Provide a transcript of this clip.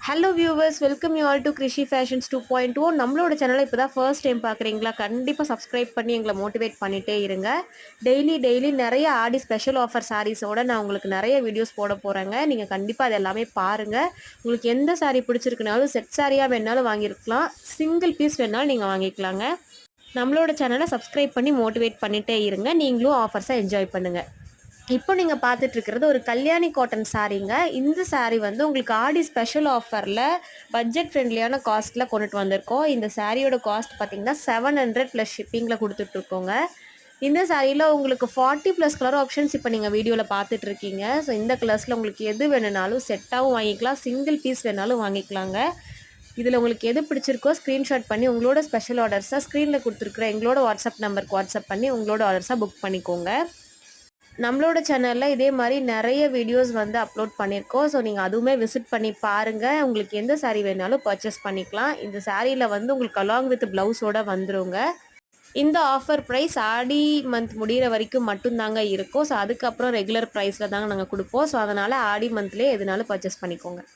Hello viewers, welcome you all to Krishi fashions 2.0. நம்மளோட சேனலை இப்போ தான் ஃபர்ஸ்ட் டைம் பார்க்குறீங்களா? கண்டிப்பாக சப்ஸ்கிரைப் பண்ணி எங்களை மோட்டிவேட் பண்ணிகிட்டே இருங்க. டெய்லி நிறைய ஆடி ஸ்பெஷல் ஆஃபர் சாரீஸோட நான் உங்களுக்கு நிறைய வீடியோஸ் போட போகிறேங்க. நீங்கள் கண்டிப்பாக அது எல்லாமே பாருங்கள். உங்களுக்கு எந்த சாரீ பிடிச்சிருக்குனாலும் செட் சாரியாக வேணாலும் வாங்கியிருக்கலாம், சிங்கிள் பீஸ் வேணாலும் நீங்கள் வாங்கிக்கலாங்க. நம்மளோட சேனலை சப்ஸ்கிரைப் பண்ணி மோட்டிவேட் பண்ணிகிட்டே இருங்க. நீங்களும் ஆஃபர்ஸை என்ஜாய் பண்ணுங்கள். இப்போ நீங்கள் பார்த்துட்டு இருக்கிறது ஒரு கல்யாணி காட்டன் சாரீங்க. இந்த சாரீ வந்து உங்களுக்கு ஆடி ஸ்பெஷல் ஆஃபரில் பட்ஜெட் ஃப்ரெண்ட்லியான காஸ்ட்டில் கொண்டுட்டு வந்திருக்கோம். இந்த சாரியோட காஸ்ட் பார்த்தீங்கன்னா 700 ப்ளஸ் ஷிப்பிங்கில் கொடுத்துட்ருக்கோங்க. இந்த சாரியில் உங்களுக்கு 40+ கலர் ஆப்ஷன்ஸ் இப்போ நீங்கள் வீடியோவில் பார்த்துட்டு இருக்கீங்க. ஸோ இந்த கலர்ஸில் உங்களுக்கு எது வேணுனாலும் செட்டாகவும் வாங்கிக்கலாம், சிங்கிள் பீஸ் வேணாலும் வாங்கிக்கலாங்க. இதில் உங்களுக்கு எது பிடிச்சிருக்கோ ஸ்க்ரீன்ஷாட் பண்ணி உங்களோட ஸ்பெஷல் ஆர்டர்ஸை ஸ்க்ரீனில் கொடுத்துருக்குற எங்களோட வாட்ஸ்அப் நம்பருக்கு வாட்ஸ்அப் பண்ணி உங்களோட ஆர்டர்ஸை புக் பண்ணிக்கோங்க. நம்மளோட சேனலில் இதே மாதிரி நிறைய வீடியோஸ் வந்து அப்லோட் பண்ணியிருக்கோம். ஸோ நீங்கள் அதுவுமே விசிட் பண்ணி பாருங்கள். உங்களுக்கு எந்த சாரீ வேணாலும் பர்ச்சேஸ் பண்ணிக்கலாம். இந்த சாரியில் வந்து உங்களுக்கு அலாங் வித் ப்ளவுஸோடு வந்துருங்க. இந்த ஆஃபர் ப்ரைஸ் ஆடி மந்த் முடிகிற வரைக்கும் மட்டும்தாங்க இருக்கும். ஸோ அதுக்கப்புறம் ரெகுலர் ப்ரைஸில் தாங்க நாங்கள் கொடுப்போம். ஸோ அதனால் ஆடி மந்த்லேயே எதுனாலும் பர்ச்சேஸ் பண்ணிக்கோங்க.